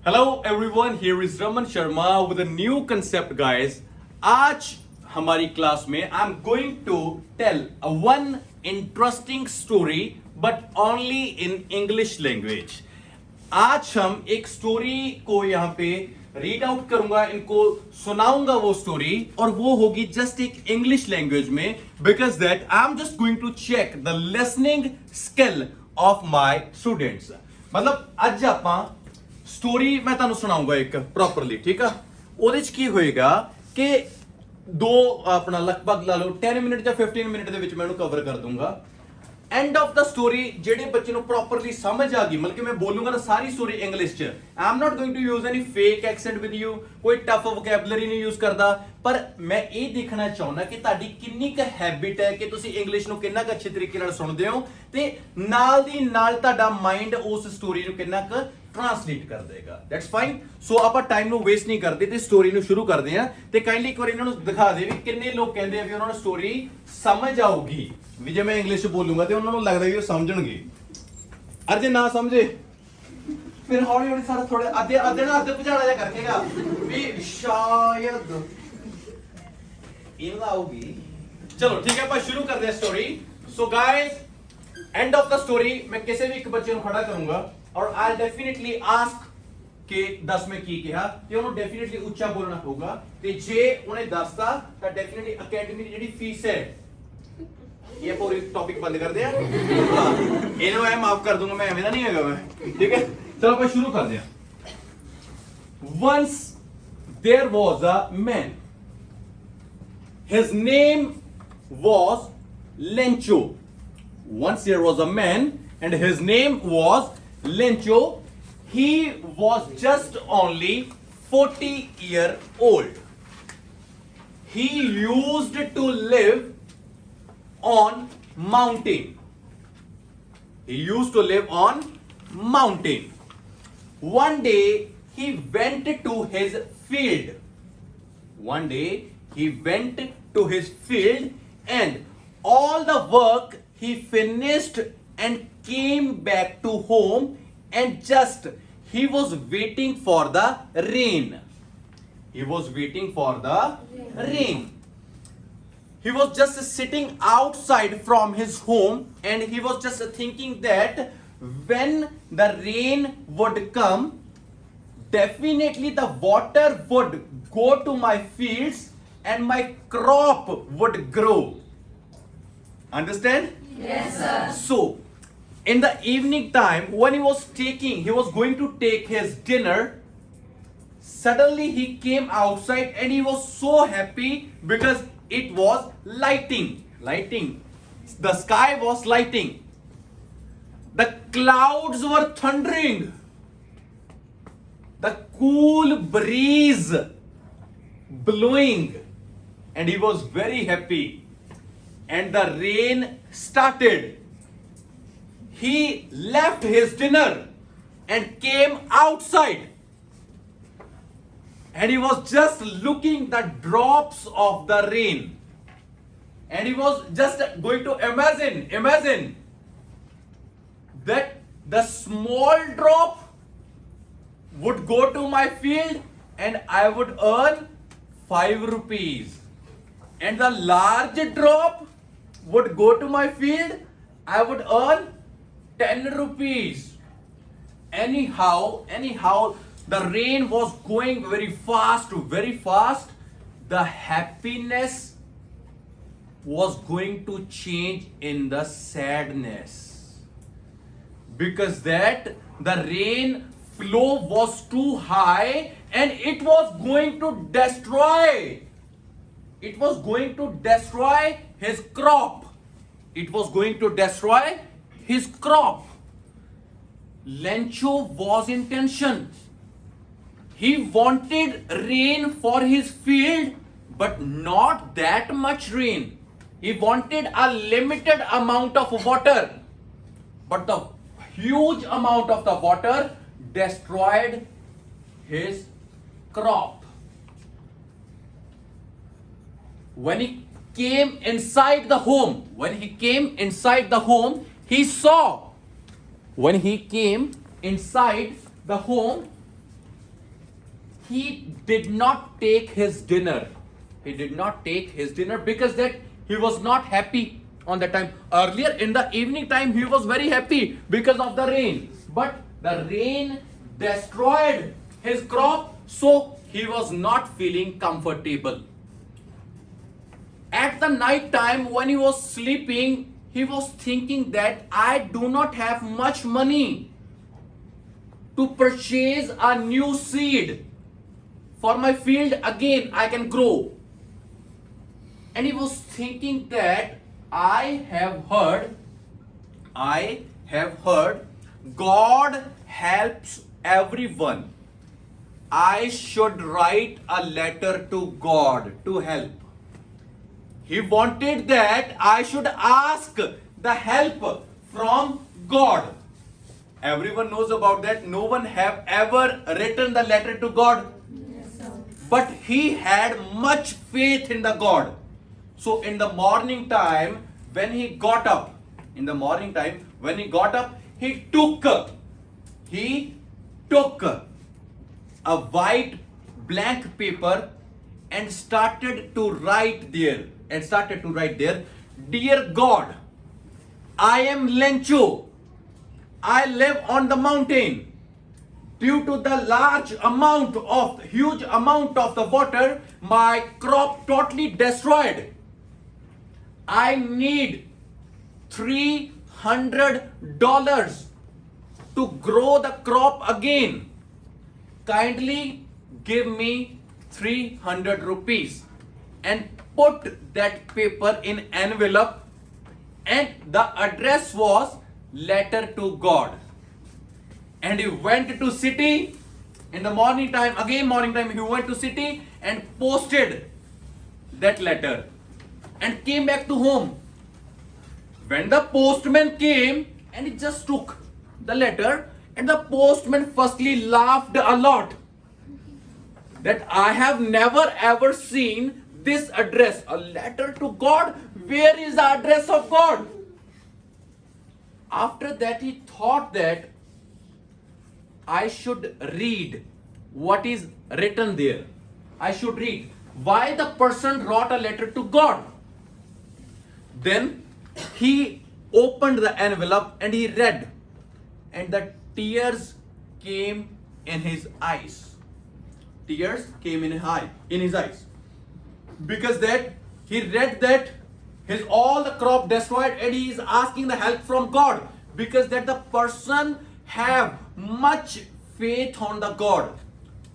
Hello everyone, here is Raman Sharma with a new concept guys. आज हमारी class में I'm going to tell a one interesting story but only in English language. आज हम एक story को यहाँ पे रीड आउट करूंगा, इनको सुनाऊंगा वो स्टोरी और वो होगी जस्ट एक इंग्लिश लैंग्वेज में because that I am just going to check the listening skill of my students. मतलब ਅੱਜ ਆਪਾਂ ਸਟੋਰੀ ਮੈਂ ਤੁਹਾਨੂੰ ਸੁਣਾਉਂਗਾ ਇੱਕ ਪ੍ਰੋਪਰਲੀ, ਠੀਕ ਆ। ਉਹਦੇ ਚ ਕੀ ਹੋਏਗਾ ਕਿ ਦੋ ਆਪਣਾ ਲਗਭਗ ਲਾ ਲਓ 10 ਮਿੰਟ ਜਾਂ 15 ਮਿੰਟ ਦੇ ਵਿੱਚ ਮੈਂ ਇਹਨੂੰ ਕਵਰ ਕਰ ਦੂੰਗਾ। एंड ऑफ द स्टोरी ਜਿਹੜੇ ਬੱਚੇ ਨੂੰ ਪ੍ਰੋਪਰਲੀ ਸਮਝ ਆ ਗਈ, ਮਤਲਬ ਕਿ ਮੈਂ ਬੋਲੂੰਗਾ ਨਾ ਸਾਰੀ ਸਟੋਰੀ ਇੰਗਲਿਸ਼ ਚ। I am not going to use any fake accent with you, ਕੋਈ ਟਫ ਵੋਕੈਬਲਰੀ ਨਹੀਂ ਯੂਜ਼ ਕਰਦਾ, ਪਰ ਮੈਂ ਇਹ ਦੇਖਣਾ ਚਾਹੁੰਦਾ ਕਿ ਤੁਹਾਡੀ ਕਿੰਨੀ ਕੁ ਹੈਬਿਟ ਹੈ ਕਿ ਤੁਸੀਂ ਇੰਗਲਿਸ਼ ਨੂੰ ਕਿੰਨਾ ਕੁ ਅੱਛੇ ਤਰੀਕੇ ਨਾਲ ਸੁਣਦੇ ਹੋ ਤੇ ਨਾਲ ਦੀ ਨਾਲ ਤੁਹਾਡਾ ਮਾਈਂਡ ਉਸ ਸਟੋਰੀ ਨੂੰ ਕਿੰਨਾ ਕੁ ट्रांसलेट कर देगा। That's fine. सो आप टाइम नु वेस्ट नहीं करते ते स्टोरी नु शुरू करते हैं ते काइंडली एक बार इन्हां नु दिखा दे भी किन्ने लोग कहंदे आ भी उन्हां नु स्टोरी समझ आऊगी भी जे मैं इंग्लिश बोलूंगा ते उन्हां नु लगदा कि वो समझणगे, अरे जे ना समझे फिर हौली हौली सारा थोड़े आधे भजाड़ा जा करकेगा भी शायद इनका आऊगी। चलो ठीक है, अपन शुरू करते हैं story. So guys, end of the story मैं किसी भी एक बच्चे को खड़ा करूंगा और आई डेफिनेटली आस्क के 10 में की कहा ते उन्होंने डेफिनेटली उच्चा बोलना होगा ते जे उन्हें दसता तो डेफिनेटली एकेडमी की जेडी फीस है ये पूरी टॉपिक बंद कर दिया। इन्हें मैं माफ कर दूंगा, मैं एवें नहीं हैगा मैं, ठीक है। चलो अपन शुरू कर दिया। Once there was a man, his name was Lencho. Once there was a man and his name was Lencho. He was just only 40 years old. He used to live on mountain. He used to live on mountain. One day he went to his field. One day he went to his field and all the work he finished and came back to home and just he was waiting for the rain. He was waiting for the rain. He was just sitting outside from his home and he was just thinking that when the rain would come, definitely the water would go to my fields and my crop would grow. Understand? Yes, sir. So, in the evening time, when he was going to take his dinner, suddenly he came outside and he was so happy because it was lighting. The sky was lighting. The clouds were thundering. The cool breeze blowing, and he was very happy. And the rain started. He left his dinner and came outside. And he was just looking the drops of the rain. And he was just going to imagine that the small drop would go to my field and I would earn 5 rupees. And the large drop would go to my field, I would earn 10 rupees. Anyhow, the rain was going very fast. The happiness was going to change in the sadness. Because that the rain flow was too high and it was going to destroy his crop. Lencho was in tension. He wanted rain for his field, but not that much rain. He wanted a limited amount of water, but the huge amount of the water destroyed his crop. When he came inside the home, he he did not take his dinner. He did not take his dinner because that he was not happy on that time. Earlier in the evening time, he was very happy because of the rain. But the rain destroyed his crop, so he was not feeling comfortable. At the night time, when he was sleeping, he was thinking that I do not have much money to purchase a new seed for my field again I can grow. And he was thinking that I have heard God helps everyone. I should write a letter to God to help. He wanted that I should ask the help from God. Everyone knows about that. No one have ever written the letter to God. But he had much faith in the God. So in the morning time, when he got up, he took a white blank paper and started to write there. Dear God, I am Lencho. I live on the mountain. Due to the huge amount of the water, my crop totally destroyed. I need $300 to grow the crop again. Kindly give me 300 rupees and put that paper in envelope, and the address was letter to God. And he went to city in the morning time he went to city and posted that letter and came back to home. When the postman came and he just took the letter, and the postman firstly laughed a lot that I have never ever seen this address, a letter to God. Where is the address of God? After that he thought that I should read what is written there. I should read why the person wrote a letter to God. Then he opened the envelope and he read, and the tears came in his eyes. Tears came in his eyes. Because that he read that his all the crop destroyed and he is asking the help from God, because that the person have much faith on the God.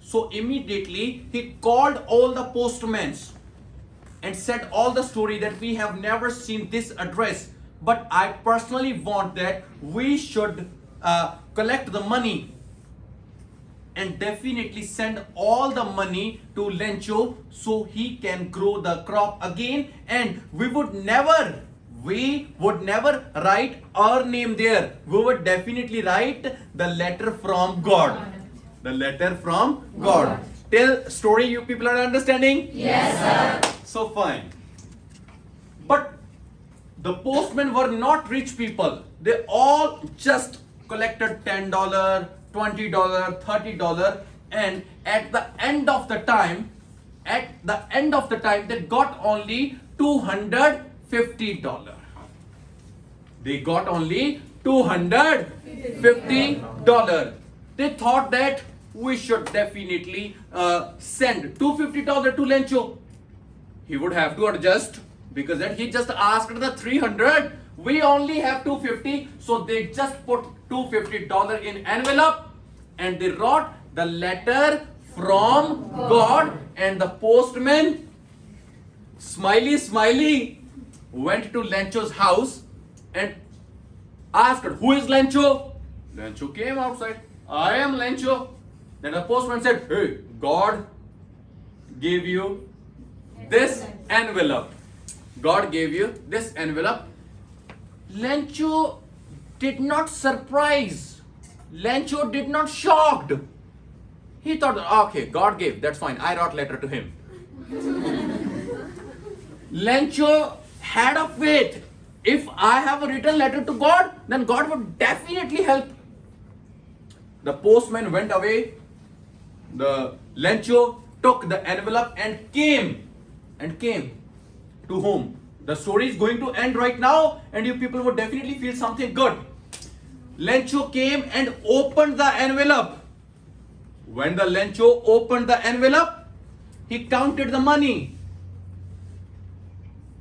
So immediately he called all the postmen and said all the story that we have never seen this address, but I personally want that we should collect the money and definitely send all the money to Lencho so he can grow the crop again, and we would never write our name there. We would definitely write the letter from God. The letter from God. Till story you people are understanding? Yes, sir. So fine. But the postmen were not rich people. They all just collected $10, $20, $30, and at the end of the time, they got only $250. They got only $250. They thought that we should definitely send $250 to Lencho. He would have to adjust, because that he just asked the 300. We only have 250, so they just put $250 in envelope and they wrote the letter from God, and the postman smiley went to Lencho's house and asked, who is Lencho? Lencho came outside. I am Lencho. Then the postman said, hey, God gave you this envelope. God gave you this envelope. Lencho did not surprise. Lencho did not shocked. He thought, okay, God gave, that's fine. I wrote letter to him. Lencho had a faith. If I have a written letter to God, then God would definitely help. The postman went away The Lencho took the envelope and came to home. The story is going to end right now, and you people would definitely feel something good. Lencho came and opened the envelope. When the Lencho opened the envelope, he counted the money.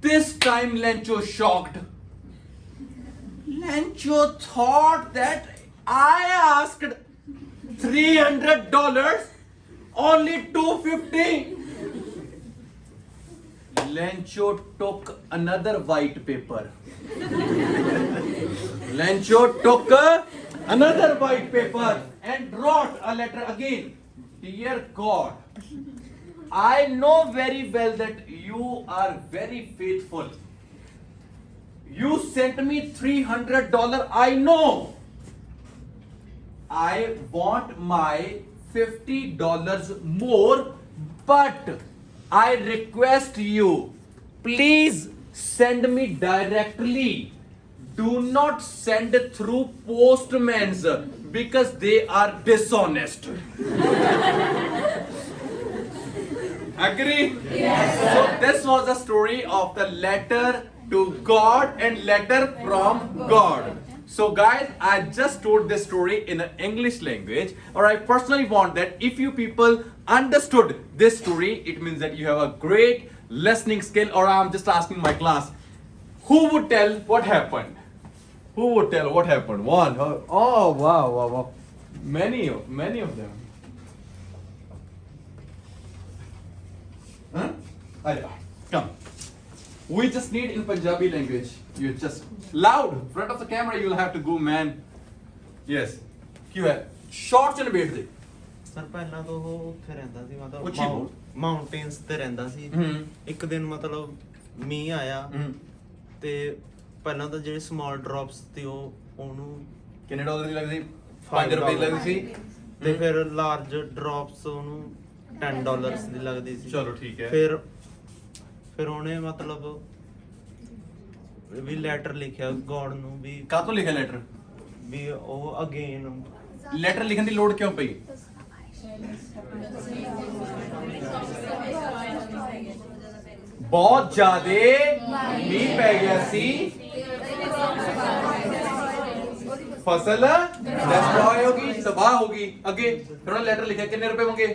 This time Lencho shocked. Lencho thought that I asked $300, only $250. Lencho took another white paper. Lencho took another white paper and wrote a letter again. Dear God, I know very well that you are very faithful. You sent me $300, I know. I want my $50 more, but I request you, please send me directly. Do not send through postmen because they are dishonest. Agree? Yes, sir. So this was the story of the letter to God and letter from God. So guys, I just told this story in an English language, or I personally want that if you people understood this story, it means that you have a great listening skill. Or I'm just asking my class, who would tell what happened? Who would tell what happened? One. Oh wow. Many of them. Huh? Aja, come. We just need in Punjabi language. You just loud front of the camera. You'll have to go, man. Yes. क्यों है? Short ਚ ਨਿਬੇੜ ਦੇ. Sir ਪਹਿਲਾਂ ਤੋਂ ਉਹ ਉੱਥੇ ਰਹਿੰਦਾ ਸੀ ਉੱਚੀ ਬੋਲ। ਮਤਲਬ ਮਾਊਂਟੇਨਸ ਤੇ ਰਹਿੰਦਾ ਸੀ। ਇੱਕ ਦਿਨ ਮਤਲਬ ਮੀਂਹ ਆਇਆ ਤੇ ਪਹਿਲਾਂ ਤਾਂ ਜਿਹੜੇ ਸਮਾਲ ਡ੍ਰੌਪਸ ਤੇ ਉਹਨੂੰ ਕਿੰਨੇ ਡਾਲਰ ਦੀ ਲੱਗਦੀ? 5 ਰੁਪਏ ਦੀ ਲੱਗਦੀ ਸੀ। ਤੇ ਫਿਰ ਲਾਰਜ ਡ੍ਰੌਪਸ ਉਹਨੂੰ $10 ਦੀ ਲੱਗਦੀ ਸੀ। ਚਲੋ ਠੀਕ ਹੈ। ਫਿਰ ਉਹਨੇ ਮਤਲਬ ਵੀ ਲੈਟਰ ਲਿਖਿਆ ਗੋਡ ਨੂੰ ਵੀ ਕਾਹਤੋਂ ਲਿਖਿਆ ਲੈਟਰ? ਵੀ ਉਹ ਅਗੇਨ ਲੈਟਰ ਲਿਖਣ ਦੀ ਲੋੜ ਕਿਉਂ ਪਈ? ਬਹੁਤ ਜ਼ਿਆਦੇ ਮੀਂਹ ਪੈ ਗਿਆ ਸੀ, ਫਸਲ ਡਿਸਟਰੋਏ ਹੋ ਗਈ, ਤਬਾਹ ਹੋ ਗਈ। ਅੱਗੇ ਫਿਰ ਉਹਨੇ ਲੈਟਰ ਲਿਖਿਆ, ਕਿੰਨੇ ਰੁਪਏ ਮੰਗੇ?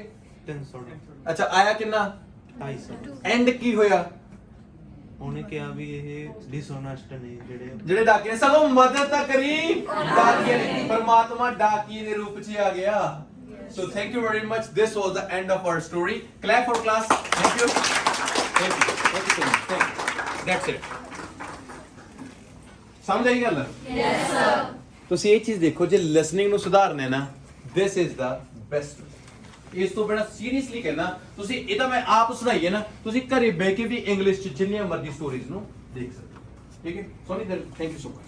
300। ਅੱਛਾ, ਆਇਆ ਕਿੰਨਾ? 250। ਐਂਡ ਕੀ ਹੋਇਆ? ਉਹਨੇ ਕਿਹਾ ਵੀ ਇਹ ਡਿਸਓਨੈਸਟ ਨੇ ਜਿਹੜੇ ਡਾਕੀਏ ਨੇ। ਸਗੋਂ ਮਦਦ ਤਾਂ ਕਰੀ ਡਾਕੀਏ ਨੇ, ਪਰਮਾਤਮਾ ਡਾਕੀਏ ਦੇ ਰੂਪ 'ਚ ਆ ਗਿਆ। So thank you very much. This was the end of our story. Clap for class. Thank you. Thank you. Thank you so much. Thank you. That's it. ਸਮਝ ਆਈ ਗੱਲ? Yes sir. ਤੁਸੀਂ ਇਹ ਚੀਜ਼ ਦੇਖੋ, ਜੇ ਲਿਸਨਿੰਗ ਨੂੰ ਸੁਧਾਰਨਾ ਨਾ, this is the best. ਇਸ ਤੋਂ ਬਿਨਾ ਸੀਰੀਅਸਲੀ ਕਹਿਣਾ, ਤੁਸੀਂ ਇਹ ਤਾਂ ਮੈਂ ਆਪ ਸੁਣਾਈਏ ਨਾ, ਤੁਸੀਂ ਘਰੇ ਬਹਿ ਕੇ ਵੀ ਇੰਗਲਿਸ਼ 'ਚ ਜਿੰਨੀਆਂ ਮਰਜ਼ੀ ਸਟੋਰੀਜ਼ ਨੂੰ ਦੇਖ ਸਕਦੇ ਹੋ। ਠੀਕ ਹੈ Soni, thank you so much.